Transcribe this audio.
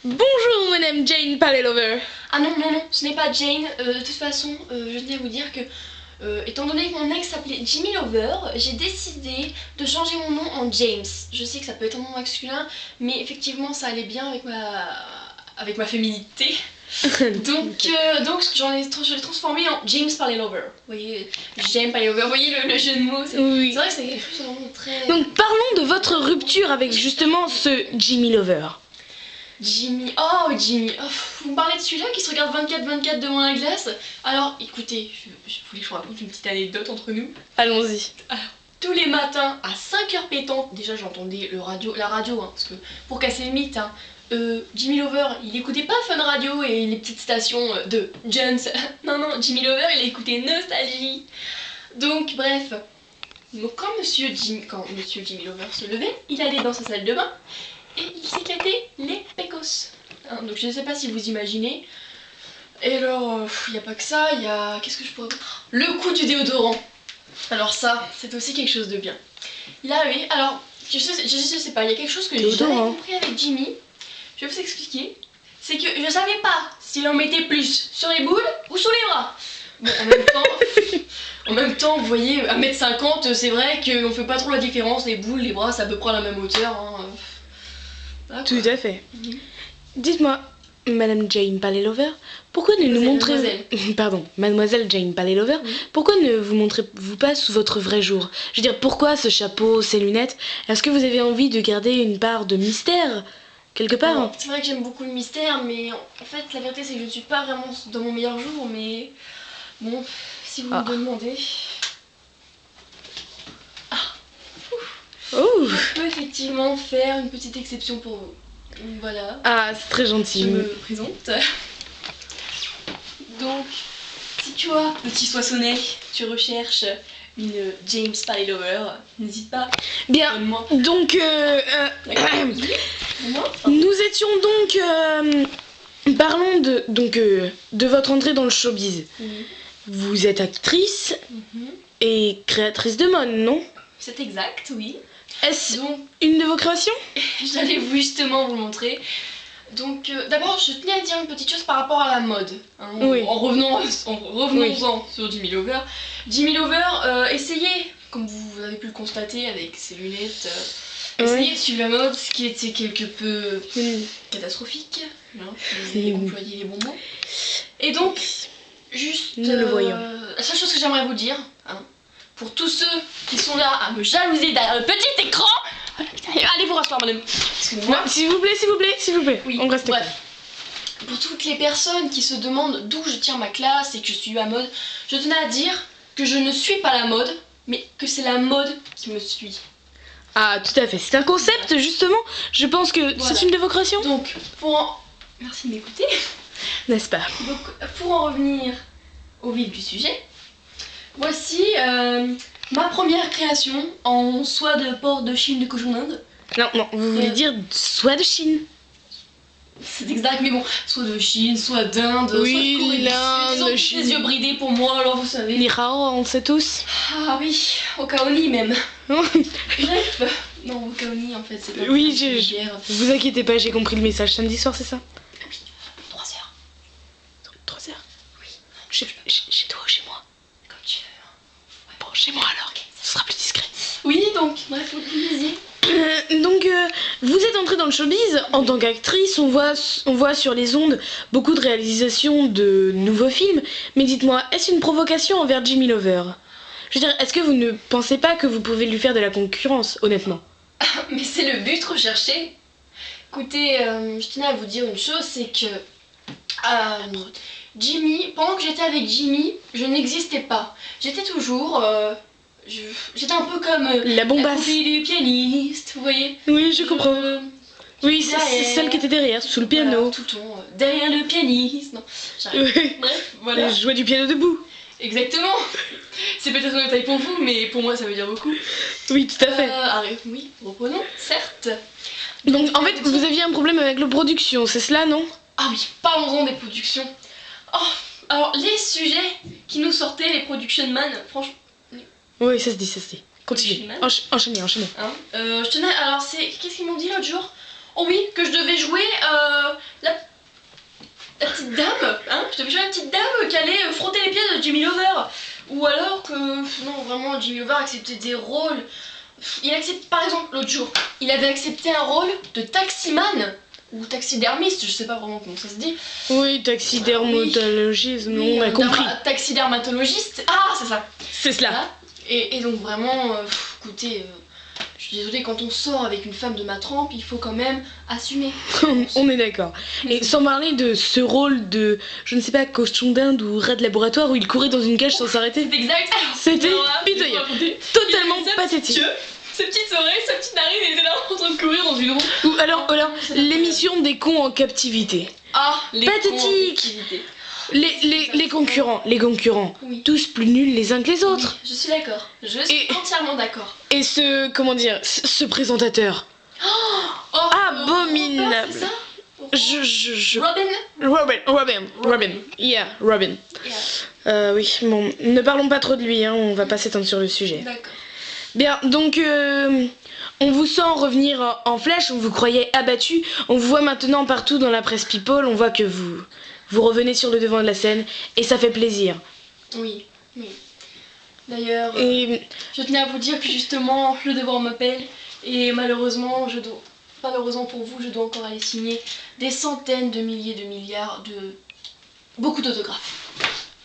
Bonjour Madame Jane Palelover. Ah non, non, non, ce n'est pas Jane. De toute façon, je tenais à vous dire que, étant donné que mon ex s'appelait Jimmy Lover, j'ai décidé de changer mon nom en James. Je sais que ça peut être un nom masculin, mais effectivement ça allait bien avec ma féminité. donc je l'ai transformé en James Palelover. Vous voyez, James Palelover, vous voyez le jeu de mots. Oui. C'est vrai que c'est quelque chose de vraiment très... Donc parlons de votre rupture avec justement ce Jimmy Lover. Jimmy, Jimmy, vous me parlez de celui-là qui se regarde 24-24 devant la glace. Alors écoutez, je voulais que je vous raconte une petite anecdote entre nous. Allons-y. Alors, tous les matins à 5h pétantes, déjà j'entendais la radio, hein, parce que pour casser le mythe, hein, Jimmy Lover, il écoutait pas Fun Radio et les petites stations de Jones. non, Jimmy Lover, il écoutait Nostalgie. Donc bref, donc quand Monsieur Jimmy Lover se levait, il allait dans sa salle de bain et il s'éclatait les pécos. Hein, donc je ne sais pas si vous imaginez. Et alors, il n'y a pas que ça, il y a... Qu'est-ce que je pourrais... Le coup du déodorant. Alors ça, c'est aussi quelque chose de bien. Il avait... Alors, je sais pas, il y a quelque chose que j'ai jamais compris avec Jimmy. Je vais vous expliquer. C'est que je savais pas s'il en mettait plus sur les boules ou sous les bras. Bon, en même temps, vous voyez, à 1m50, c'est vrai qu'on fait pas trop la différence. Les boules, les bras, c'est à peu près à la même hauteur. Hein. Voilà, tout à fait. Dites-moi, Madame Jane Palelover, pourquoi ne nous montrez... Pardon, Mademoiselle Jane Palelover, pourquoi ne vous montrez-vous pas sous votre vrai jour? Je veux dire, pourquoi ce chapeau, ces lunettes? Est-ce que vous avez envie de garder une part de mystère quelque part? C'est vrai que j'aime beaucoup le mystère, mais en fait, la vérité, c'est que je ne suis pas vraiment dans mon meilleur jour, mais... Bon, si vous me demandez... Je peux effectivement faire une petite exception pour vous. Voilà. Ah, c'est très gentil. Je me présente. Donc, si toi, petit soissonnet, tu recherches une James Palelover, n'hésite pas. Bien, donc, nous étions donc... parlons de votre entrée dans le showbiz. Vous êtes actrice et créatrice de mode, non? C'est exact, oui. Est-ce une de vos créations? J'allais justement vous le montrer. Donc d'abord je tenais à dire une petite chose par rapport à la mode. Hein, en revenons-en sur Jimmy Lover. Jimmy Lover essayait, comme vous avez pu le constater avec ses lunettes, essayait de suivre la mode, ce qui était quelque peu catastrophique. Hein, j'ai employé les bons mots. Et donc, juste nous le voyons. La seule chose que j'aimerais vous dire, hein, pour tous ceux qui sont là à me jalouser derrière le petit écran, allez vous rasseoir madame. Excusez-moi. S'il vous plaît, oui, on reste bref. Pour toutes les personnes qui se demandent d'où je tiens ma classe et que je suis la mode, je tenais à dire que je ne suis pas la mode, mais que c'est la mode qui me suit. Ah, tout à fait. C'est un concept, justement. Je pense que c'est une de vos créations. Donc, merci de m'écouter. N'est-ce pas? Donc, pour en revenir au vif du sujet, voici ma première création en soie de porc de Chine de cochon d'Inde. Non, vous voulez dire soie de Chine. C'est exact, mais bon, soit de Chine, soit d'Inde, soit de Corée l'Inde, Chine. Les yeux bridés pour moi, alors vous savez. Ni hao, on le sait tous. Ah oui, au Kaoni même. Bref, non, au Kaoni en fait, c'est pas... Oui, vous inquiétez pas, j'ai compris le message. Samedi soir, c'est ça? Oui, 3h. 3h? Oui. Chez toi ou chez moi? Comme tu veux. Bon, chez moi alors, ce sera plus discret. Oui, donc, bref, vous le disiez. Donc, vous êtes entrée dans le showbiz en tant qu'actrice. On voit sur les ondes beaucoup de réalisations de nouveaux films. Mais dites-moi, est-ce une provocation envers Jimmy Lover? Je veux dire, est-ce que vous ne pensez pas que vous pouvez lui faire de la concurrence, honnêtement? Mais c'est le but recherché. Écoutez, je tenais à vous dire une chose, c'est que Jimmy, pendant que j'étais avec Jimmy, je n'existais pas. J'étais toujours... J'étais un peu comme la bombasse du pianiste, vous voyez. Oui, je comprends. Oui, c'est celle qui était derrière, sous le piano. Voilà, tout le temps, derrière le pianiste. Non, bref, voilà. Je jouais du piano debout. Exactement. C'est peut-être une taille pour vous, mais pour moi ça veut dire beaucoup. Oui, tout à fait. Oui, reprenons, certes. Donc en fait, vous aviez un problème avec la production, c'est cela, non? Ah oui, parlons-en des productions. Oh, alors les sujets qui nous sortaient, les production man, franchement... Oui, ça se dit. Continuez. Enchaînez. Hein, je tenais... Alors, qu'est-ce qu'ils m'ont dit l'autre jour? Oh oui, que je devais jouer la petite dame, hein. Je devais jouer la petite dame qui allait frotter les pieds de Jimmy Lover. Ou alors que, non, vraiment, Jimmy Lover acceptait des rôles. Il accepte, par exemple, l'autre jour, il avait accepté un rôle de taximan. Ou taxidermiste, je sais pas vraiment comment ça se dit. Oui, taxidermatologiste, oui, on a compris. Taxidermatologiste, ah, c'est ça. C'est cela. Voilà. Et donc vraiment, écoutez, je suis désolée, quand on sort avec une femme de ma trempe, il faut quand même assumer. On est d'accord. Et sans parler de ce rôle de, je ne sais pas, cochon d'Inde ou rat de laboratoire où il courait dans une cage sans s'arrêter. C'est exact. C'était pitoyable. Totalement pathétique. Ses petites oreilles, sa petite narine, il était là en train de courir dans une roue. Ou alors, l'émission des cons en captivité. Ah, les pathétique. Les concurrents, oui. Tous plus nuls les uns que les autres. Oui, je suis d'accord, je suis entièrement d'accord. Et ce présentateur. Oh, abominable. Robin. Yeah, Robin. Yeah. Oui, bon, ne parlons pas trop de lui, hein, on va pas s'étendre sur le sujet. D'accord. Bien, donc on vous sent revenir en flèche, on vous croyait abattu, on vous voit maintenant partout dans la presse people, on voit que vous revenez sur le devant de la scène et ça fait plaisir. Oui. D'ailleurs, je tenais à vous dire que justement le devoir m'appelle et malheureusement pour vous, je dois encore aller signer des centaines de milliers de milliards de beaucoup d'autographes.